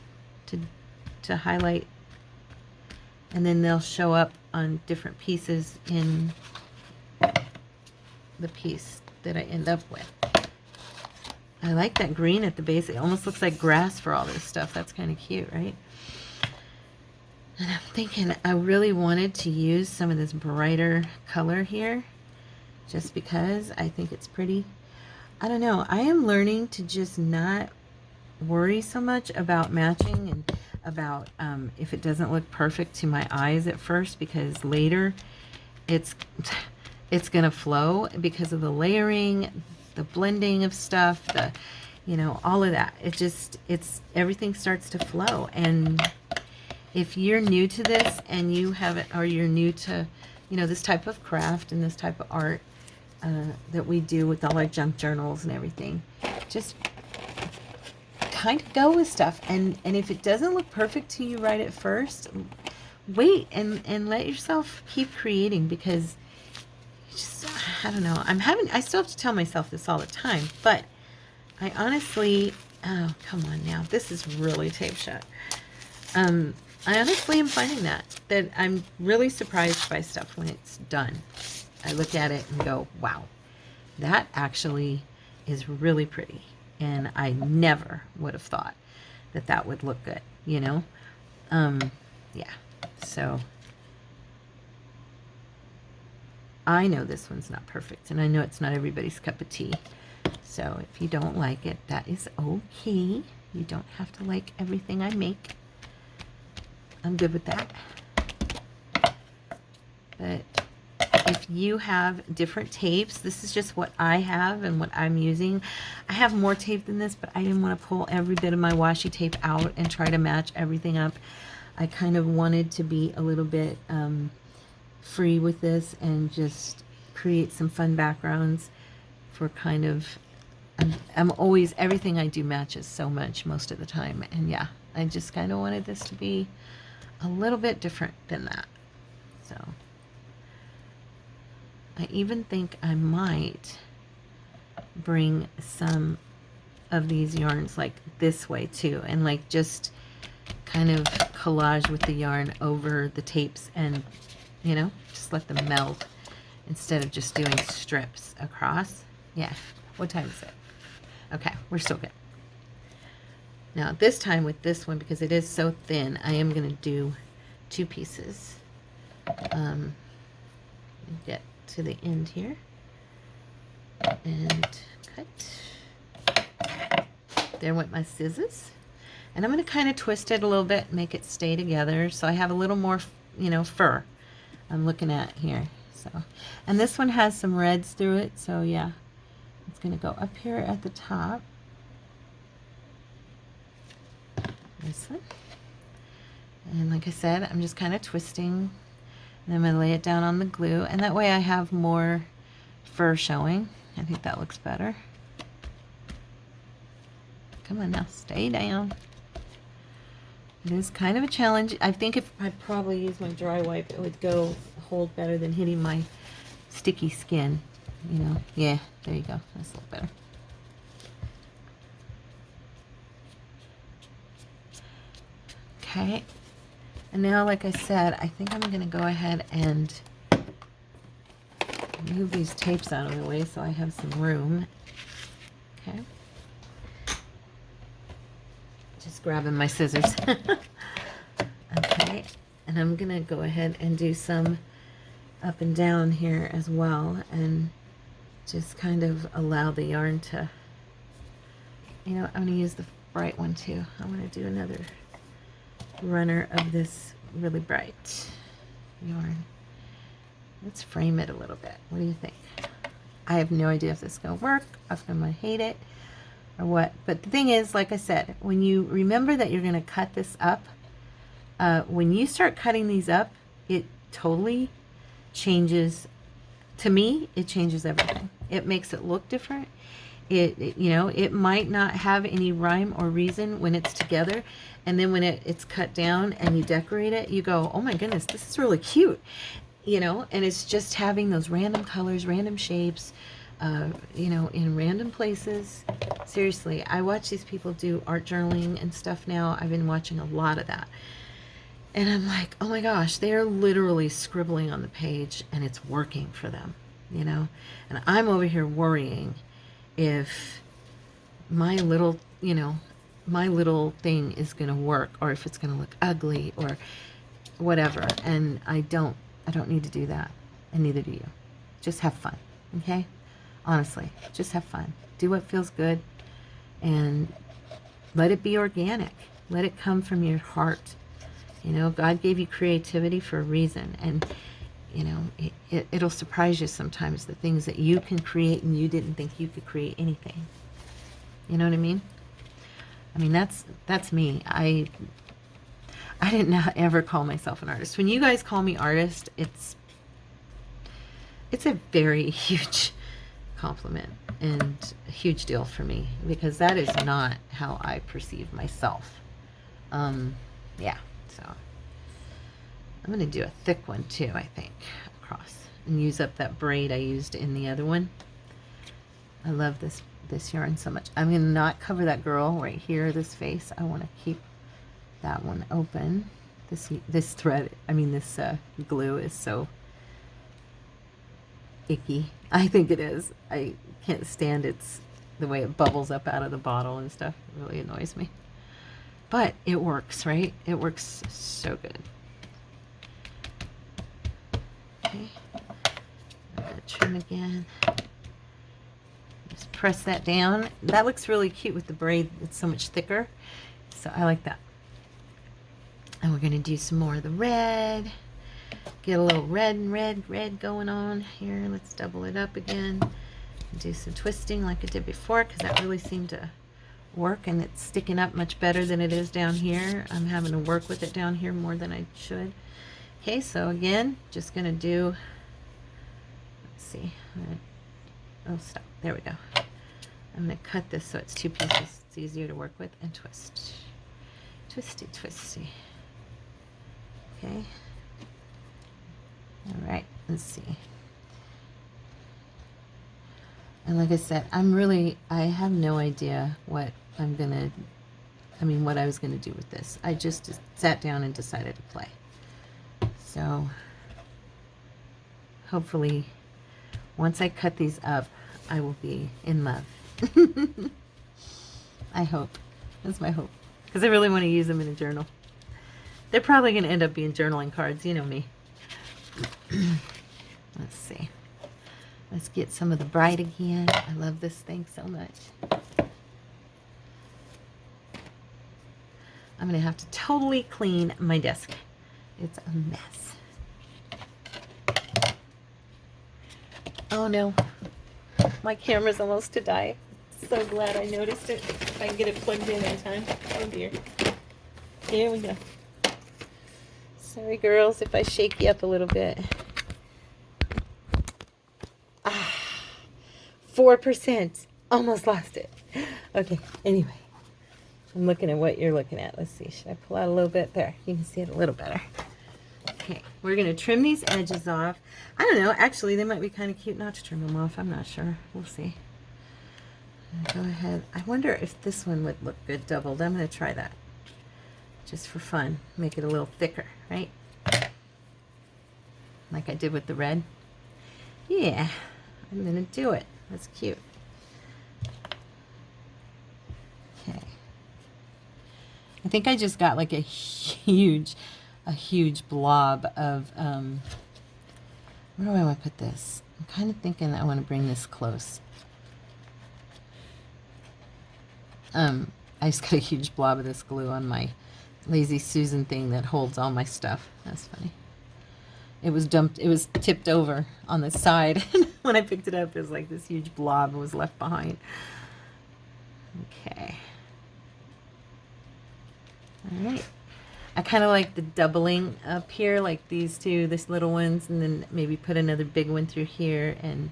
[SPEAKER 1] to highlight, and then they'll show up on different pieces in the piece that I end up with. I like that green at the base. It almost looks like grass for all this stuff. That's kind of cute, right? And I'm thinking I really wanted to use some of this brighter color here just because I think it's pretty. I don't know. I am learning to just not worry so much about matching and about if it doesn't look perfect to my eyes at first, because later it's gonna flow because of the layering, the blending of stuff, the all of that. Everything starts to flow. And if you're new to this and you haven't, or you're new to this type of craft and this type of art that we do with all our junk journals and everything, just kind of go with stuff, and if it doesn't look perfect to you right at first, wait and let yourself keep creating, because just, I don't know, I still have to tell myself this all the time, but I honestly, oh come on now, this is really tape shut. I honestly am finding that I'm really surprised by stuff when it's done. I look at it and go, wow, that actually is really pretty. And I never would have thought that would look good, yeah. So I know this one's not perfect, and I know it's not everybody's cup of tea. So if you don't like it, that is okay. You don't have to like everything I make. I'm good with that. But if you have different tapes, this is just what I have and what I'm using. I have more tape than this, but I didn't want to pull every bit of my washi tape out and try to match everything up. I kind of wanted to be a little bit free with this and just create some fun backgrounds for kind of, I'm always, everything I do matches so much most of the time. And yeah, I just kind of wanted this to be a little bit different than that. So I even think I might bring some of these yarns like this way too, and like just kind of collage with the yarn over the tapes, and just let them melt instead of just doing strips across. Yeah. What time is it? Okay, we're still good. Now this time with this one, because it is so thin, I am going to do two pieces. Get to the end here and cut. There went my scissors, and I'm going to kind of twist it a little bit, make it stay together, so I have a little more fur I'm looking at here. So, and this one has some reds through it, so yeah, it's going to go up here at the top, this one, and like I said, I'm just kind of twisting. And I'm going to lay it down on the glue, and that way I have more fur showing. I think that looks better. Come on now, stay down. It is kind of a challenge. I think if I probably use my dry wipe, it would hold better than hitting my sticky skin. Yeah, there you go. That's a little better. Okay. And now, like I said, I think I'm going to go ahead and move these tapes out of the way so I have some room. Okay. Just grabbing my scissors. Okay. And I'm going to go ahead and do some up and down here as well, and just kind of allow the yarn to, I'm going to use bright one too. I want to do another runner of this really bright yarn. Let's frame it a little bit. What do you think? I have no idea if this is going to work, if I'm going to hate it, or what. But the thing is, like I said, when you remember that you're going to cut this up, when you start cutting these up, it totally changes. To me, it changes everything. It makes it look different. You know, it might not have any rhyme or reason when it's together, and then when it's cut down and you decorate it, you go, oh my goodness, this is really cute, you know. And it's just having those random colors, random shapes, you know, in random places. Seriously, I watch these people do art journaling and stuff now. I've been watching a lot of that, and I'm like, oh my gosh, they're literally scribbling on the page and it's working for them, you know. And I'm over here worrying if my little, you know, my little thing is going to work, or if it's going to look ugly or whatever. And I don't need to do that, and neither do you. Just have fun, okay? Honestly, just have fun. Do what feels good, and let it be organic. Let it come from your heart. You know, God gave you creativity for a reason, and you know, it'll surprise you sometimes, the things that you can create and you didn't think you could create anything. You know what I mean? I mean, that's me. I didn't ever call myself an artist. When you guys call me artist, it's a very huge compliment and a huge deal for me, because that is not how I perceive myself. Yeah, so I'm going to do a thick one too, I think, across, and use up that braid I used in the other one. I love this yarn so much. I'm going to not cover that girl right here, this face. I want to keep that one open. This thread, I mean this glue is so icky. I think it is. I can't stand the way it bubbles up out of the bottle and stuff. It really annoys me. But it works, right? It works so good. Okay, I'm going to trim again. Just press that down. That looks really cute with the braid. It's so much thicker. So I like that. And we're going to do some more of the red. Get a little red and red going on here. Let's double it up again. Do some twisting like I did before, because that really seemed to work, and it's sticking up much better than it is down here. I'm having to work with it down here more than I should. Okay, so again, just going to do, let's see. Oh, stop. There we go. I'm going to cut this so it's 2 pieces. It's easier to work with, and twist. Twisty, twisty. Okay. All right, let's see. And like I said, I have no idea what what I was going to do with this. I just sat down and decided to play. So hopefully once I cut these up, I will be in love. I hope. That's my hope. Because I really want to use them in a journal. They're probably going to end up being journaling cards. You know me. Let's see. Let's get some of the bright again. I love this thing so much. I'm going to have to totally clean my desk. It's a mess. Oh no. My camera's almost to die. So glad I noticed it. If I can get it plugged in time. Oh dear. Here we go. Sorry girls if I shake you up a little bit. 4%. Almost lost it. Okay, anyway. I'm looking at what you're looking at. Let's see. Should I pull out a little bit? There. You can see it a little better. Okay, we're going to trim these edges off. I don't know. Actually, they might be kind of cute not to trim them off. I'm not sure. We'll see. Go ahead. I wonder if this one would look good doubled. I'm going to try that. Just for fun. Make it a little thicker, right? Like I did with the red. Yeah, I'm going to do it. That's cute. Okay. I think I just got like a huge blob of, where do I want to put this? I'm kind of thinking I want to bring this close. I just got a huge blob of this glue on my Lazy Susan thing that holds all my stuff. That's funny. It was tipped over on the side. When I picked it up, it was like this huge blob was left behind. Okay. All right. I kind of like the doubling up here, like these two, this little ones, and then maybe put another big one through here, and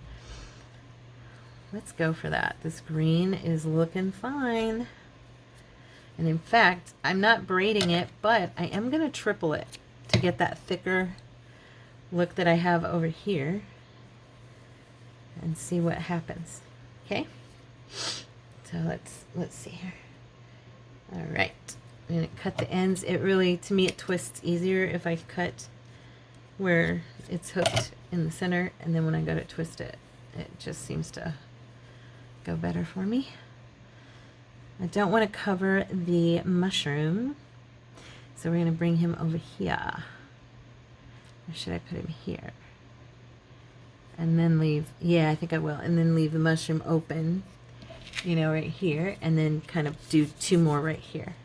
[SPEAKER 1] let's go for that. This green is looking fine. And in fact, I'm not braiding it, but I am going to triple it to get that thicker look that I have over here and see what happens. Okay? So let's see here. All right. I'm going to cut the ends. It really, to me, it twists easier if I cut where it's hooked in the center, and then when I go to twist it, it just seems to go better for me. I don't want to cover the mushroom, so we're going to bring him over here. Or should I put him here? And then leave, yeah, I think I will, and then leave the mushroom open, you know, right here, and then kind of do two more right here.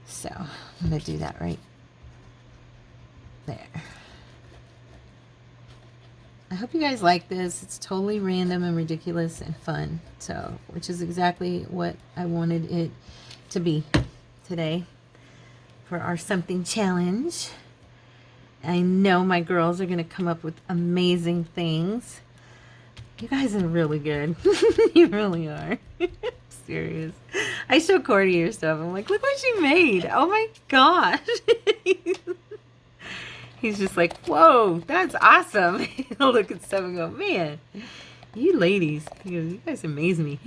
[SPEAKER 1] So I'm going to do that right there. I hope you guys like this. It's totally random and ridiculous and fun. So, which is exactly what I wanted it to be today for our something challenge. I know my girls are going to come up with amazing things. You guys are really good. You really are. Serious. I show Cordy your stuff. I'm like, look what she made. Oh my gosh. He's just like, whoa, that's awesome. He'll look at stuff and go, man, you ladies. He goes, you guys amaze me.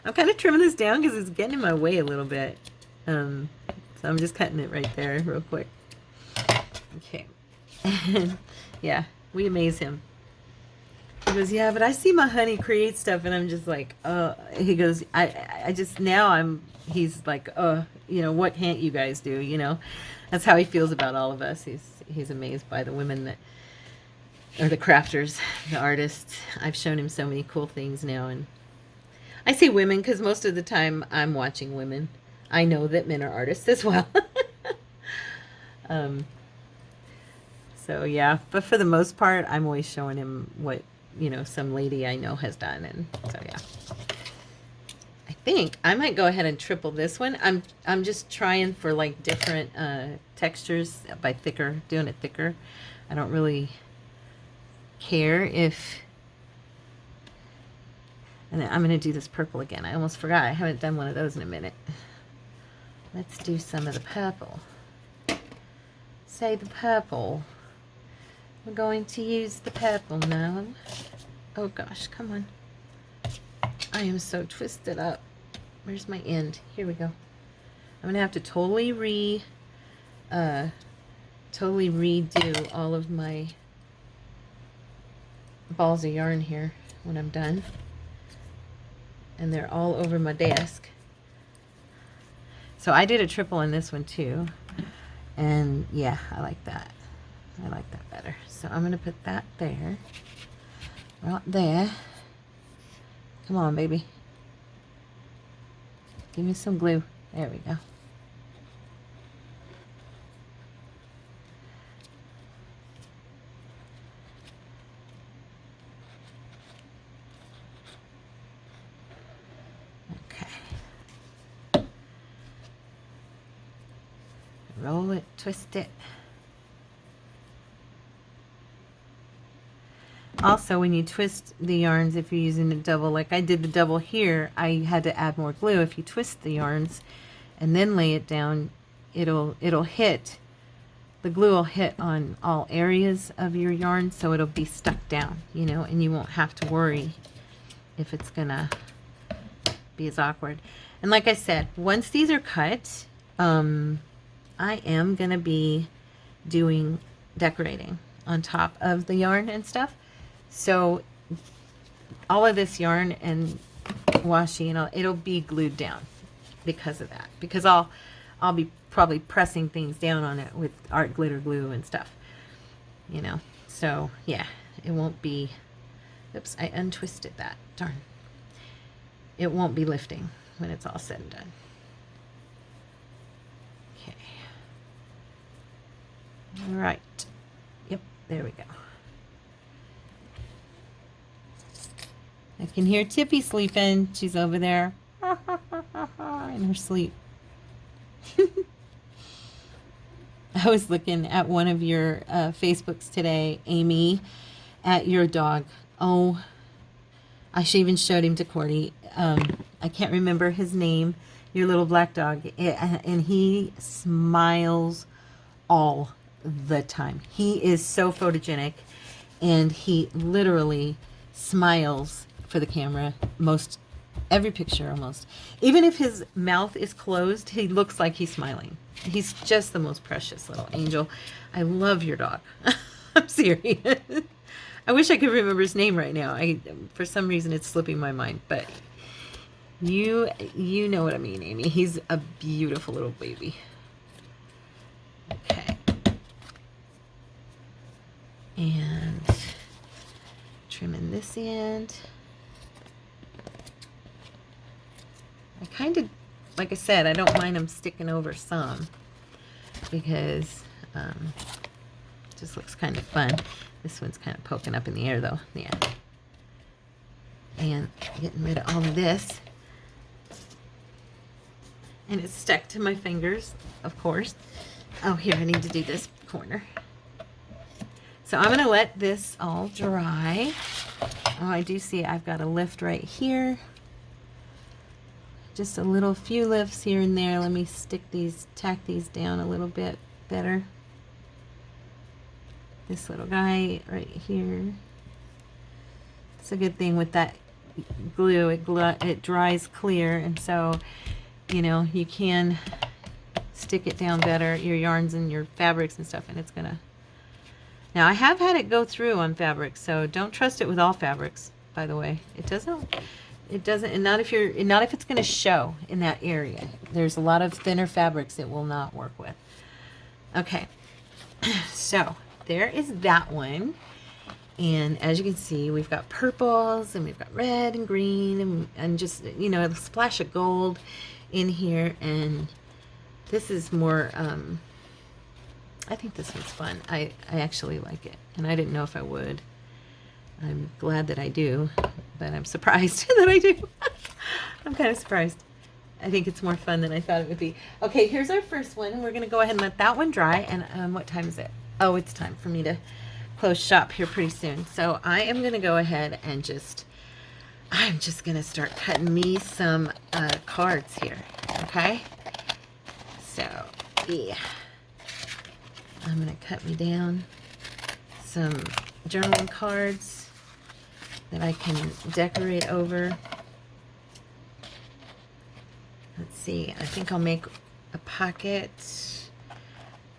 [SPEAKER 1] I'm kind of trimming this down because it's getting in my way a little bit. So I'm just cutting it right there real quick. Okay. And yeah, we amaze him. He goes, yeah, but I see my honey create stuff, and I'm just like, he goes, I just, now he's like, you know, what can't you guys do, you know? That's how he feels about all of us. He's amazed by the women that, or the crafters, the artists. I've shown him so many cool things now, and I say women because most of the time I'm watching women. I know that men are artists as well. So yeah, but for the most part, I'm always showing him what, you know, some lady I know has done, and so yeah. I think I might go ahead and triple this one. I'm just trying for like different textures by thicker, doing it thicker. I don't really care if, and then I'm going to do this purple again. I almost forgot. I haven't done one of those in a minute. Let's do some of the purple. Say the purple. We're going to use the purple now. Oh gosh, come on. I am so twisted up. Where's my end? Here we go. I'm going to have to totally redo all of my balls of yarn here when I'm done. And they're all over my desk. So I did a triple in this one too. And yeah, I like that. I like that better. So I'm going to put that there. Right there. Come on, baby. Give me some glue. There we go. Okay. Roll it, twist it. Also, when you twist the yarns, if you're using a double, like I did the double here, I had to add more glue. If you twist the yarns and then lay it down, it'll hit, the glue will hit on all areas of your yarn, so it'll be stuck down, you know, and you won't have to worry if it's gonna be as awkward. And like I said, once these are cut, I am gonna be doing decorating on top of the yarn and stuff. So all of this yarn and washi and all, it'll be glued down because of that. Because I'll be probably pressing things down on it with art glitter glue and stuff. You know. So yeah, it won't be, oops, I untwisted that. Darn. It won't be lifting. when it's all said and done. Okay. All right. Yep, there we go. I can hear Tippy sleeping. She's over there in her sleep. I was looking at one of your Facebooks today, Amy, at your dog. Oh, I even showed him to Cordy. I can't remember his name, your little black dog. And he smiles all the time. He is so photogenic, and he literally smiles for the camera most every picture almost. Even if his mouth is closed, he looks like he's smiling. He's just the most precious little angel. I love your dog. I'm serious. I wish I could remember his name right now. For some reason it's slipping my mind, but you know what I mean, Amy. He's a beautiful little baby. Okay. And trimming this end. I kind of, like I said, I don't mind them sticking over some because it just looks kind of fun. This one's kind of poking up in the air though. Yeah. And getting rid of all of this. And it's stuck to my fingers, of course. Oh, here, I need to do this corner. So I'm going to let this all dry. Oh, I do see I've got a lift right here. Just a few lifts here and there. Let me tack these down a little bit better. This little guy right here. It's a good thing with that glue. It dries clear, and so, you know, you can stick it down better, your yarns and your fabrics and stuff, and it's gonna. Now, I have had it go through on fabrics, so don't trust it with all fabrics, by the way. It doesn't, and not if it's going to show in that area. There's a lot of thinner fabrics it will not work with. Okay, so there is that one. And as you can see, we've got purples, and we've got red and green, and just, you know, a splash of gold in here. And this is more, I think this one's fun. I actually like it, and I didn't know if I would. I'm glad that I do, but I'm surprised that I do. I'm kind of surprised. I think it's more fun than I thought it would be. Okay, here's our first one, and we're going to go ahead and let that one dry. And what time is it? Oh, it's time for me to close shop here pretty soon. So I am going to go ahead and I'm just going to start cutting me some cards here. Okay? So, yeah. I'm going to cut me down some journaling cards that I can decorate over. Let's see. I think I'll make a pocket.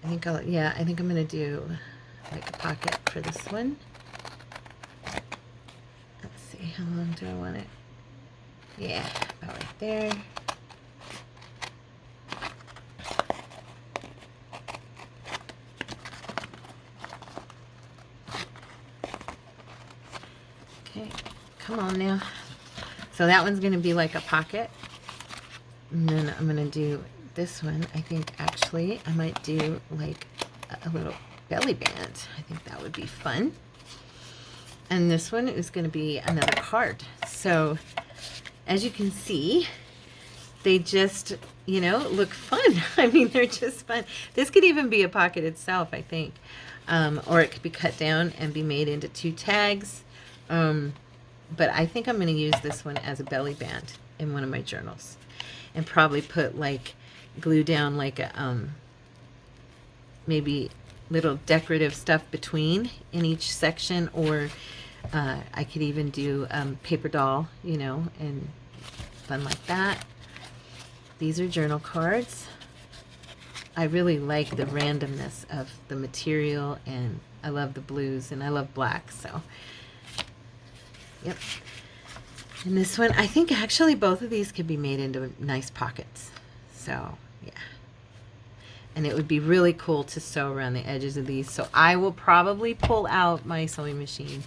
[SPEAKER 1] I think I'm going to do like a pocket for this one. Let's see. How long do I want it? Yeah, about right there. Okay, come on now. So that one's going to be like a pocket. And then I'm going to do this one. I think actually I might do like a little belly band. I think that would be fun. And this one is going to be another card. So as you can see, they just, you know, look fun. I mean, they're just fun. This could even be a pocket itself, I think. Or it could be cut down and be made into 2 tags. But I think I'm going to use this one as a belly band in one of my journals, and probably put like glue down like a maybe little decorative stuff between in each section, or I could even do paper doll, you know, and fun like that. These are journal cards. I really like the randomness of the material, and I love the blues, and I love black, so yep. And this one, I think actually both of these could be made into nice pockets. So, yeah. And it would be really cool to sew around the edges of these. So I will probably pull out my sewing machine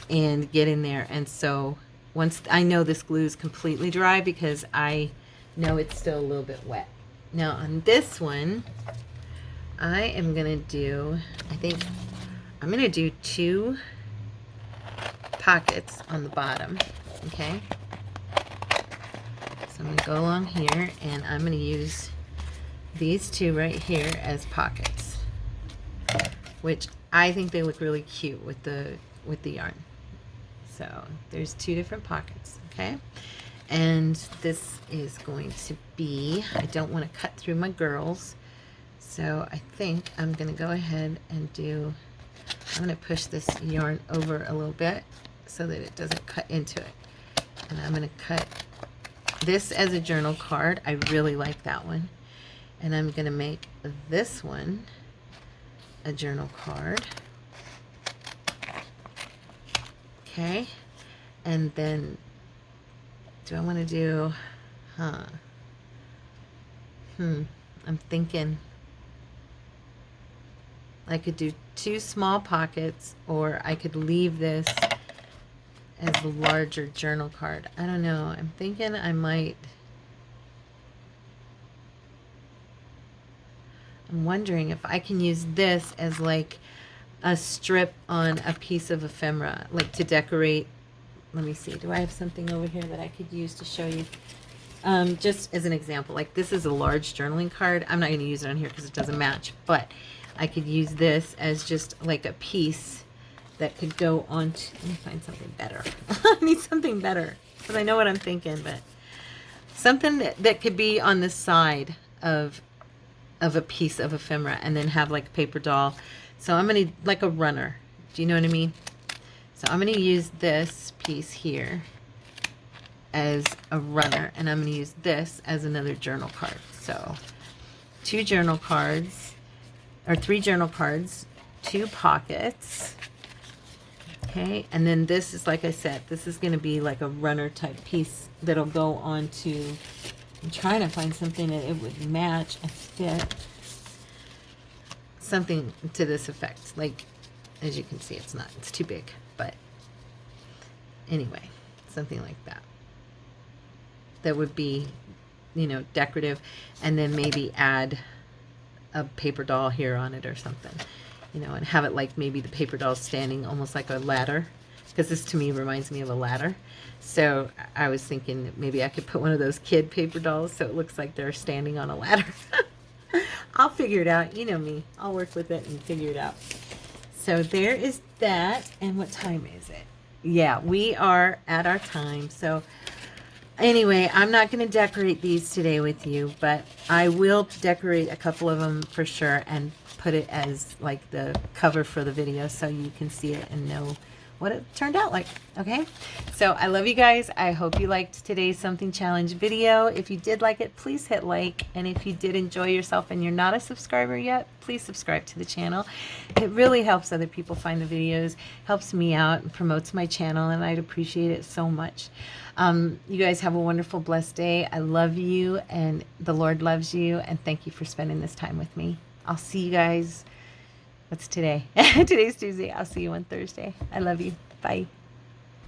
[SPEAKER 1] and get in there and sew once I know this glue is completely dry, because I No, it's still a little bit wet. Now on this one, I am going to do, I think I'm going to do 2 pockets on the bottom, okay? So I'm going to go along here, and I'm going to use these 2 right here as pockets, which I think they look really cute with the yarn. So there's 2 different pockets, okay? And this is going to be, I don't want to cut through my girls, so I think I'm going to go ahead and I'm going to push this yarn over a little bit so that it doesn't cut into it. And I'm going to cut this as a journal card. I really like that one. And I'm going to make this one a journal card. Okay. And then, do I want to do, I'm thinking I could do 2 small pockets, or I could leave this as a larger journal card. I don't know. I'm thinking I'm wondering if I can use this as like a strip on a piece of ephemera, like to decorate. Let me see. Do I have something over here that I could use to show you? Just as an example, like this is a large journaling card. I'm not going to use it on here because it doesn't match, but I could use this as just like a piece that could go on to, let me find something better. I need something better because I know what I'm thinking, but something that could be on the side of a piece of ephemera, and then have like a paper doll. So I'm going to, like a runner. Do you know what I mean? So I'm going to use this piece here as a runner, and I'm going to use this as another journal card. So 2 journal cards, or 3 journal cards, 2 pockets. Okay, and then this is, like I said, this is going to be like a runner type piece that'll go on to, I'm trying to find something that it would match and fit. Something to this effect. Like, as you can see, it's too big, but anyway, something like that. That would be, decorative, and then maybe add a paper doll here on it or something, and have it like maybe the paper doll standing almost like a ladder, because this to me reminds me of a ladder. So I was thinking maybe I could put one of those kid paper dolls so it looks like they're standing on a ladder. I'll figure it out. You know me. I'll work with it and figure it out. So there is that. And what time is it? Yeah, we are at our time. So anyway, I'm not going to decorate these today with you, but I will decorate a couple of them for sure and put it as like the cover for the video so you can see it and know what it turned out like. Okay, so I love you guys. I hope you liked today's Something Challenge video. If you did like it, please hit like, and if you did enjoy yourself and you're not a subscriber yet, please subscribe to the channel. It really helps other people find the videos, helps me out, and promotes my channel, and I'd appreciate it so much. You guys have a wonderful, blessed day. I love you, and the Lord loves you, and thank you for spending this time with me. I'll see you guys. What's today? Today's Tuesday. I'll see you on Thursday. I love you. Bye.